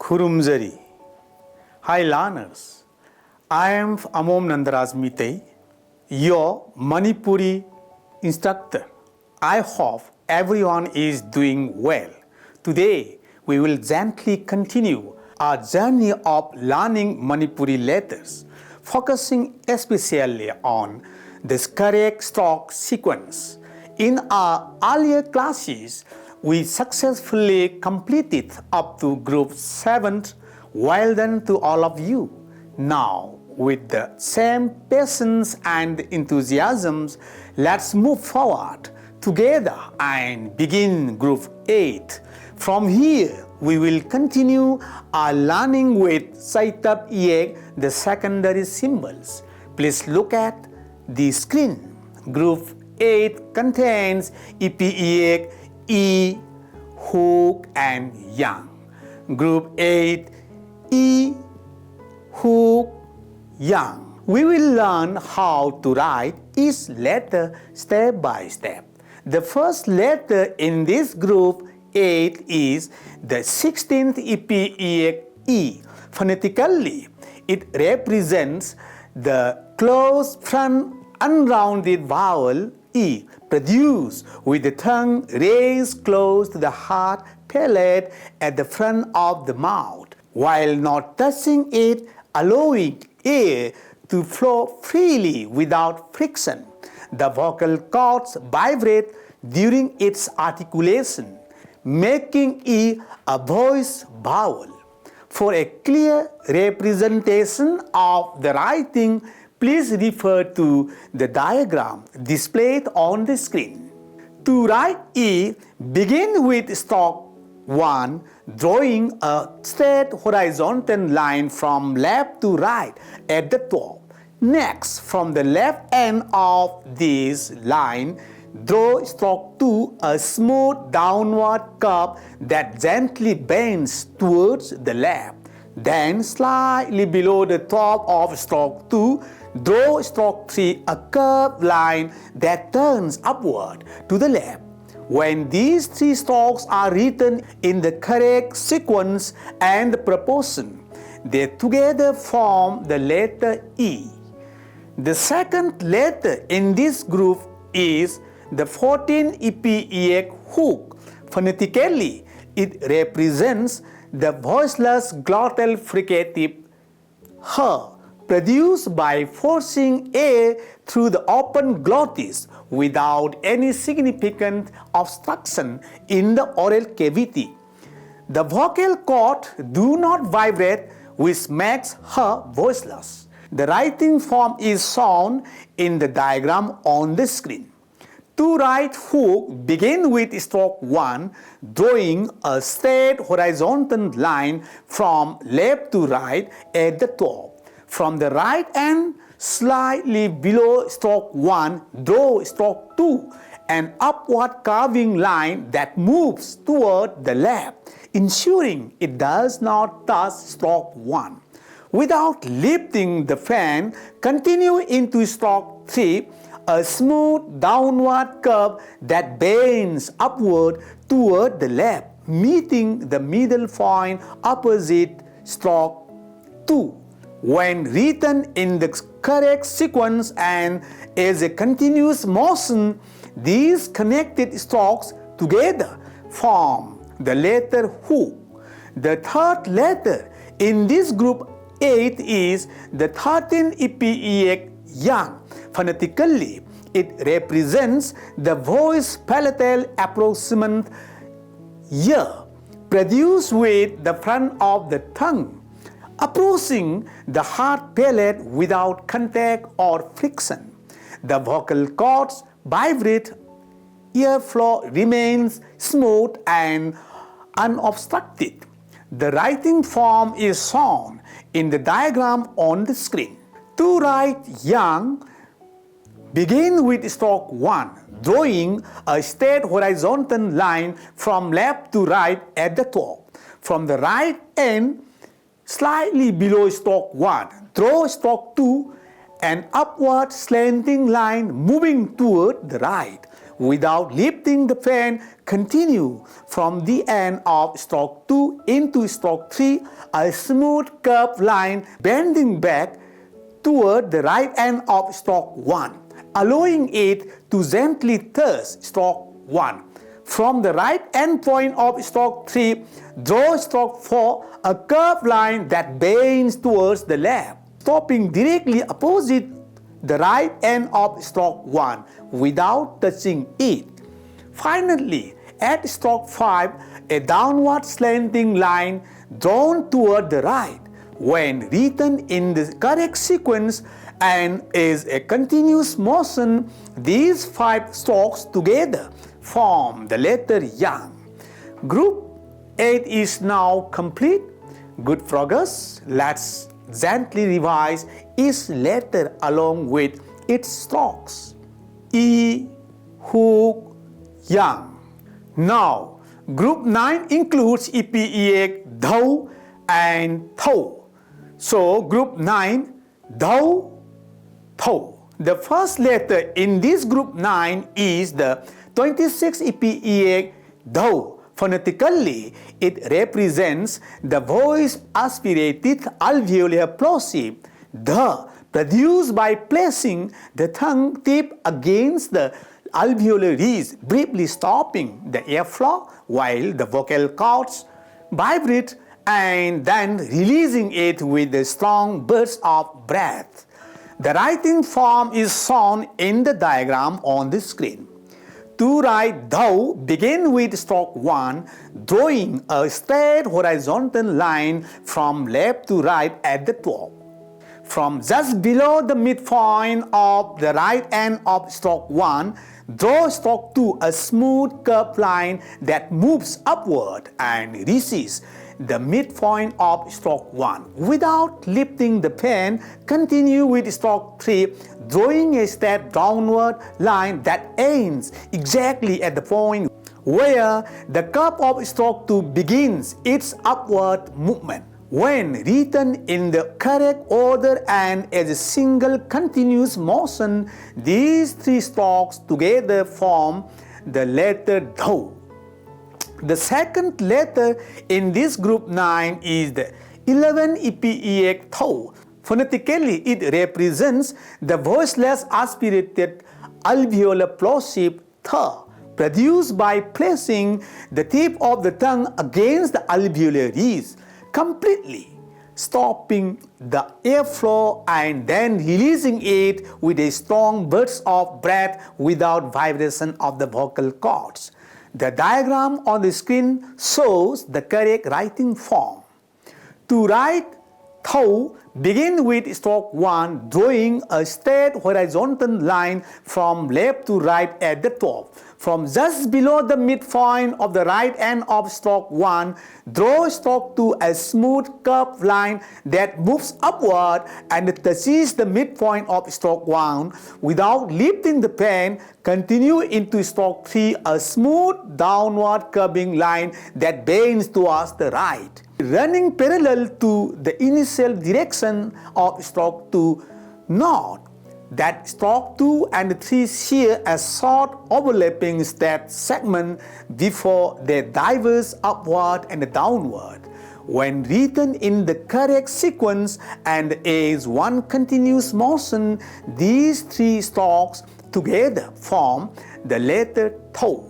Kurumjari. Hi learners, I am Amom Nandaraj Meetei, your Manipuri instructor. I hope everyone is doing well. Today, we will gently continue our journey of learning Manipuri letters, focusing especially on the correct stroke sequence. In our earlier classes, we successfully completed up to group 7. Well done to all of you. Now, with the same patience and enthusiasm, let's move forward together and begin group 8. From here, we will continue our learning with Saitab Yek, the secondary symbols. Please look at the screen. Group 8 contains Ep, E, hook, and yang. Group 8, E, hook, yang. We will learn how to write each letter step by step. The first letter in this group 8 is the 16th Ep, E. Phonetically, it represents the close front unrounded vowel E, produced with the tongue raised close to the hard palate at the front of the mouth, while not touching it, allowing air to flow freely without friction. The vocal cords vibrate during its articulation, making E a voice vowel. For a clear representation of the writing, please refer to the diagram displayed on the screen. To write E, begin with stroke 1, drawing a straight horizontal line from left to right at the top. Next, from the left end of this line, draw stroke 2, a smooth downward curve that gently bends towards the left. Then, slightly below the top of stroke 2, draw stroke 3, a curved line that turns upward to the left. When these three strokes are written in the correct sequence and proportion, they together form the letter E. The second letter in this group is the 14th Ep, hook. Phonetically, it represents the voiceless glottal fricative H, produced by forcing air through the open glottis without any significant obstruction in the oral cavity. The vocal cords do not vibrate, which makes H voiceless. The writing form is shown in the diagram on the screen. To write hook, begin with stroke 1, drawing a straight horizontal line from left to right at the top. From the right end, slightly below stroke 1, draw stroke 2, an upward curving line that moves toward the left, ensuring it does not touch stroke 1. Without lifting the fan, continue into stroke 3, a smooth downward curve that bends upward toward the left, meeting the middle point opposite stroke 2. When written in the correct sequence and as a continuous motion, these connected strokes together form the letter hook. The third letter in this group 8 is the 13th Ep, yang. Phonetically, it represents the voice palatal approximant Y, produced with the front of the tongue, approaching the hard palate without contact or friction. The vocal cords vibrate, airflow remains smooth and unobstructed. The writing form is shown in the diagram on the screen. To write yang, begin with stroke 1, drawing a straight horizontal line from left to right at the top. From the right end, slightly below stroke 1, draw stroke 2, an upward slanting line moving toward the right. without lifting the pen. Continue from the end of stroke 2 into stroke 3, a smooth curved line bending back toward the right end of stroke 1, allowing it to gently touch stroke 1. From the right end point of stroke 3, draw stroke 4, a curved line that bends towards the left, stopping directly opposite the right end of stroke 1 without touching it. Finally, at stroke 5, a downward slanting line drawn toward the right. When written in the correct sequence and is a continuous motion, these 5 strokes together form the letter yang. Group 8 is now complete. Good progress. Let's gently revise each letter along with its strokes. E, hook, yang. Now, group 9 includes EP, EEK, DHO, and THO. So, group 9, DHO, THO. The first letter in this group 9 is the 26 EP, EEK, DHO. Phonetically, it represents the voice aspirated alveolar plosive, the, produced by placing the tongue tip against the alveolar ridge, briefly stopping the airflow while the vocal cords vibrate and then releasing it with a strong burst of breath. The writing form is shown in the diagram on the screen. To write DHO, begin with stroke 1, drawing a straight horizontal line from left to right at the top. From just below the midpoint of the right end of stroke 1, draw stroke 2, a smooth curved line that moves upward and reaches the midpoint of stroke 1. Without lifting the pen, continue with stroke 3, drawing a straight downward line that ends exactly at the point where the curve of stroke 2 begins its upward movement. When written in the correct order and as a single continuous motion, these 3 strokes together form the letter DHO. The second letter in this group 9 is the 11 EP, EEK, THO. Phonetically, it represents the voiceless aspirated alveolar plosive th, produced by placing the tip of the tongue against the alveolar ridge, completely stopping the airflow and then releasing it with a strong burst of breath without vibration of the vocal cords. The diagram on the screen shows the correct writing form. To write THO, begin with stroke 1, drawing a straight horizontal line from left to right at the top. From just below the midpoint of the right end of stroke 1, draw stroke 2, a smooth curved line that moves upward and touches the midpoint of stroke 1. Without lifting the pen, continue into stroke 3, a smooth downward curving line that bends towards the right. Running parallel to the initial direction of stroke 2, note that stroke 2 and 3 share a short overlapping step segment before they diverge upward and downward. When written in the correct sequence and as one continuous motion, these 3 strokes together form the letter THO.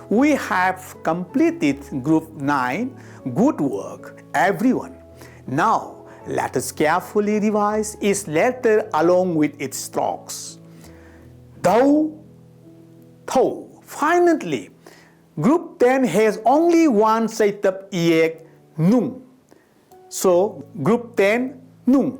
We have completed group 9. Good work, everyone. Now, let us carefully revise each letter along with its strokes. DHO, THO. Finally, group 10 has only one setup EEK, NUNG. So, group 10, NUNG.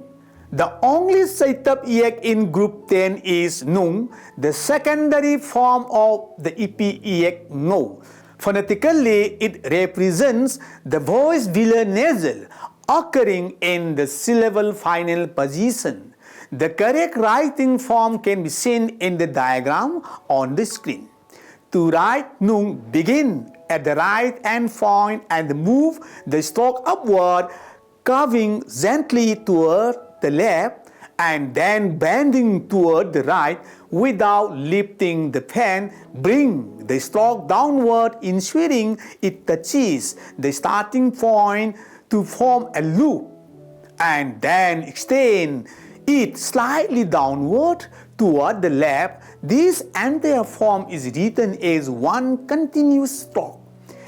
The only setup EEK in group 10 is NUNG, the secondary form of the EP EEK, NGO. Phonetically, it represents the voice velar nasal occurring in the syllable final position. The correct writing form can be seen in the diagram on the screen. To write NUNG, begin at the right end point and move the stroke upward, curving gently toward the left and then bending toward the right without lifting the pen. Bring the stroke downward, ensuring it touches the starting point to form a loop, and then extend it slightly downward toward the left. This entire form is written as one continuous stroke.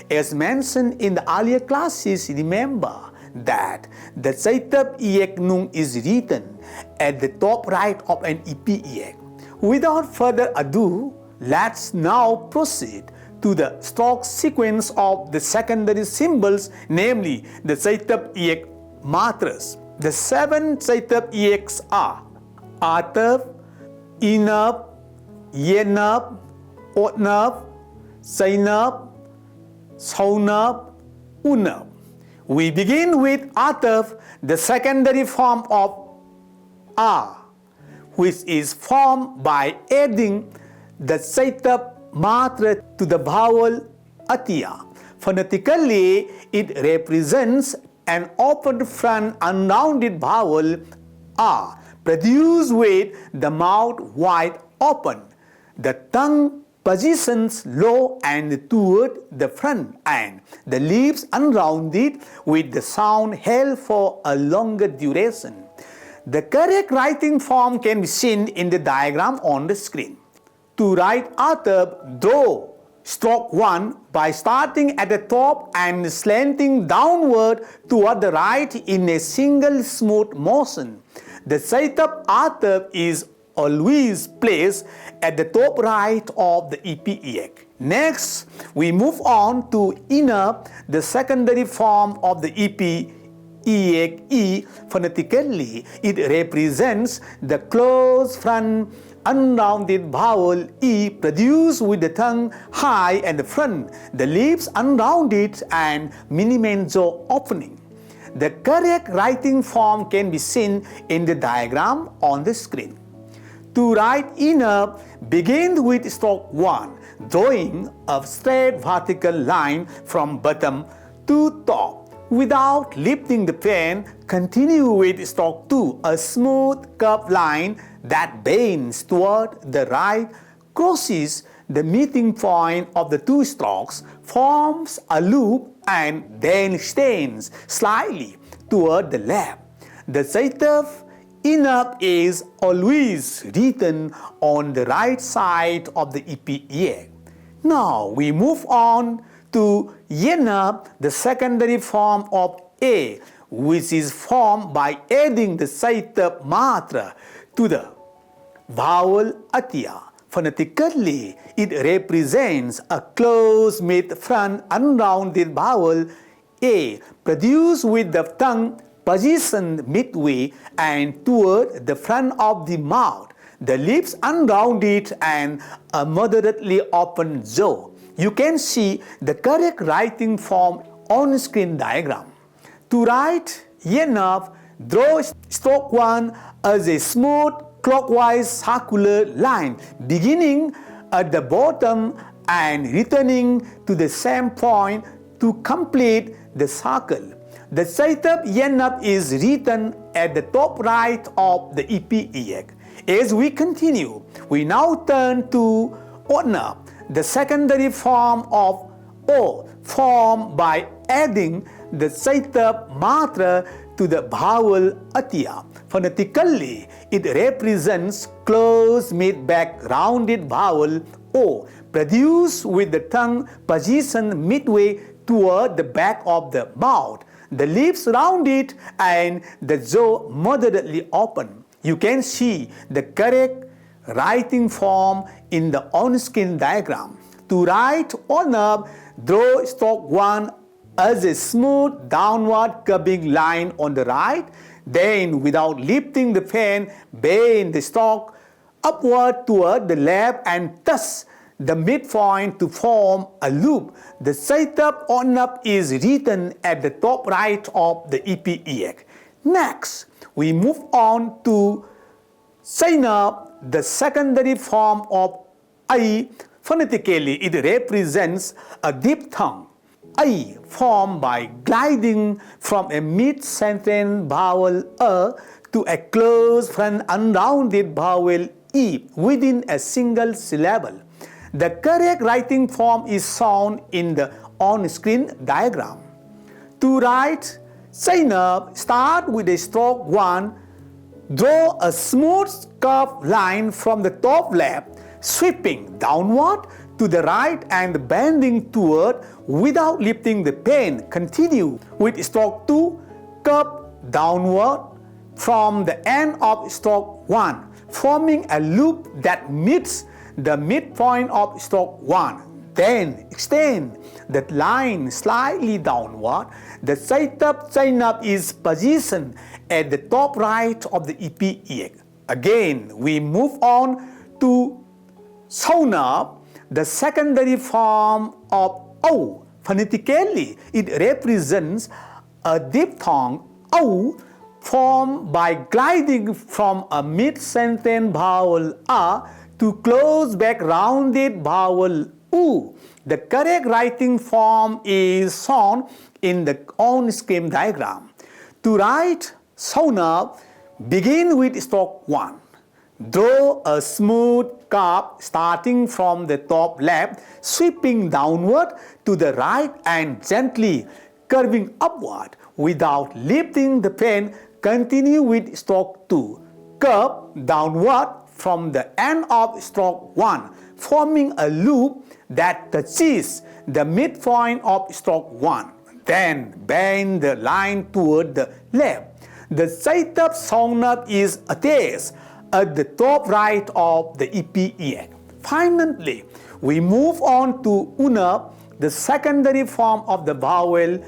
As mentioned in the earlier classes, remember that the Saitap Iek Nung is written at the top right of an EP Iek. Without further ado, let's now proceed to the stroke sequence of the secondary symbols, namely the Saitap Iek matras. The 7 Saitap Ieks are Atap, Inap, Yenap, Otnap, Sainap, Saunap, Unap. We begin with Atap, the secondary form of A, which is formed by adding the Saitap matra to the vowel Atya. Phonetically, it represents an open front unrounded vowel A, produced with the mouth wide open. The tongue positions low and toward the front, and the lips unrounded with the sound held for a longer duration. The correct writing form can be seen in the diagram on the screen. To write Atap, draw stroke 1 by starting at the top and slanting downward toward the right in a single smooth motion. The Saitap Atap is always placed at the top right of the EP Iek. Next, we move on to Inap, the secondary form of the EP Iek E. Phonetically, it represents the closed front unrounded vowel E, produced with the tongue high at the front, the lips unrounded, and mini-menso opening. The correct writing form can be seen in the diagram on the screen. To write Inap, begin with stroke 1, drawing a straight vertical line from bottom to top. Without lifting the pen, continue with stroke 2, a smooth curved line that bends toward the right, crosses the meeting point of the two strokes, forms a loop, and then extends slightly toward the left. The Saitap Inap is always written on the right side of the EP Iek. Now we move on to Yenap, the secondary form of A, which is formed by adding the Saitap matra to the vowel Atya. Phonetically, it represents a closed mid-front unrounded vowel A, produced with the tongue positioned midway and toward the front of the mouth, the lips unrounded, and a moderately open jaw. You can see the correct writing form on the screen diagram. To write Yenap, draw stroke 1 as a smooth clockwise circular line, beginning at the bottom and returning to the same point to complete the circle. The Saitap Yenap is written at the top right of the EP Iek. As we continue, we now turn to Onap, the secondary form of O, formed by adding the Saitap matra to the vowel Atya. Phonetically, it represents closed mid-back rounded vowel O, produced with the tongue positioned midway toward the back of the mouth, the lips rounded, and the jaw moderately open. You can see the correct writing form in the on-screen diagram. To write Onap, draw stroke 1 as a smooth downward curving line on the right, then without lifting the pen, bend the stroke upward toward the left and thus the midpoint to form a loop. The Saitap Onap is written at the top right of the EP Iek. Next, we move on to Sainap, the secondary form of I. Phonetically, it represents a diphthong I, formed by gliding from a mid-sentence vowel A to a closed front unrounded vowel E within a single syllable. The correct writing form is shown in the on-screen diagram. To write Zainab, start with a stroke 1. Draw a smooth curved line from the top left, sweeping downward to the right and bending toward without lifting the pen. Continue with stroke 2, curve downward from the end of stroke 1, forming a loop that meets the midpoint of stroke 1. Then extend the line slightly downward. The Zainab is positioned at the top right of the EP. Again, we move on to Zainab, the secondary form of O. Phonetically, it represents a diphthong O formed by gliding from a mid-sentence vowel A to close back rounded vowel U. The correct writing form is shown in the on-screen diagram. To write Zainab, begin with stroke 1. Draw a smooth curve starting from the top left, sweeping downward to the right and gently curving upward without lifting the pen. Continue with stroke 2. Curve downward from the end of stroke 1, forming a loop that touches the midpoint of stroke 1. Then bend the line toward the left. The Zainab is attached at the top right of the EP. Finally, we move on to Unab, the secondary form of the vowel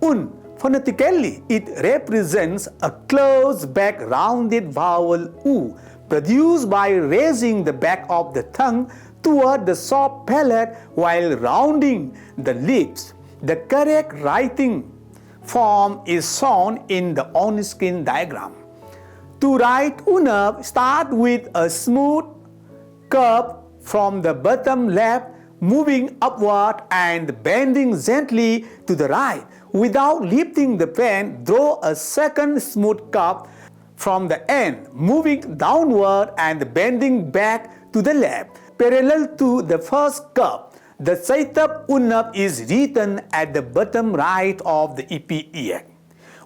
Un. Phonetically, it represents a closed back rounded vowel U, produced by raising the back of the tongue toward the soft palate while rounding the lips. The correct writing form is shown in the on-screen diagram. To write Unab, start with a smooth curve from the bottom left, moving upward and bending gently to the right. Without lifting the pen, draw a second smooth curve from the end, moving downward and bending back to the left. Parallel to the first curve, the Zainab Unab is written at the bottom right of the EP.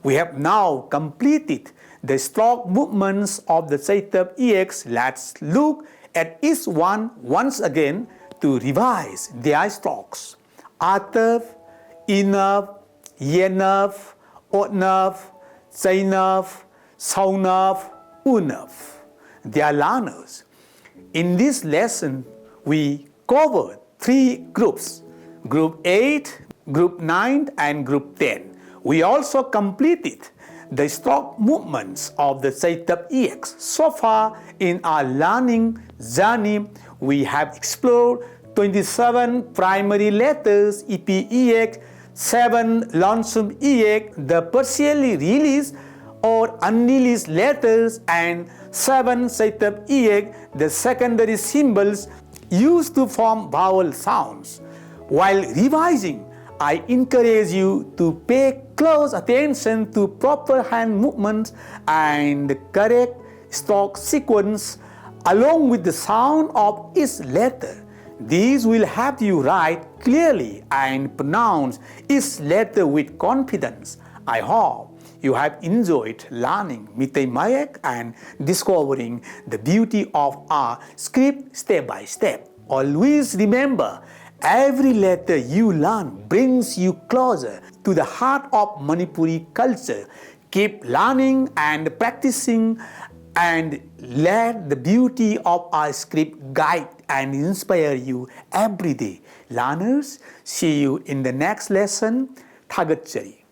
We have now completed the stroke movements of the Zainab EX. Let's look at each one once again to revise their strokes. Ataf, Inab, Yenab, Otnab, Zainab, Zainab, Unab. Dear learners, in this lesson, we covered 3 groups, Group 8, Group 9 and Group 10. We also completed the stroke movements of the Zainab EX. So far in our learning journey, we have explored 27 primary letters EP, 7 lonesome EX, the partially released or unreleased letters, and 7 Zainab EX, the secondary symbols used to form vowel sounds. While revising, I encourage you to pay close attention to proper hand movements and the correct stroke sequence along with the sound of each letter. These will help you write clearly and pronounce each letter with confidence. I hope you have enjoyed learning Meetei Mayek and discovering the beauty of our script step by step. Always remember, every letter you learn brings you closer to the heart of Manipuri culture. Keep learning and practicing, and let the beauty of our script guide and inspire you every day. Learners, see you in the next lesson. Thagachari.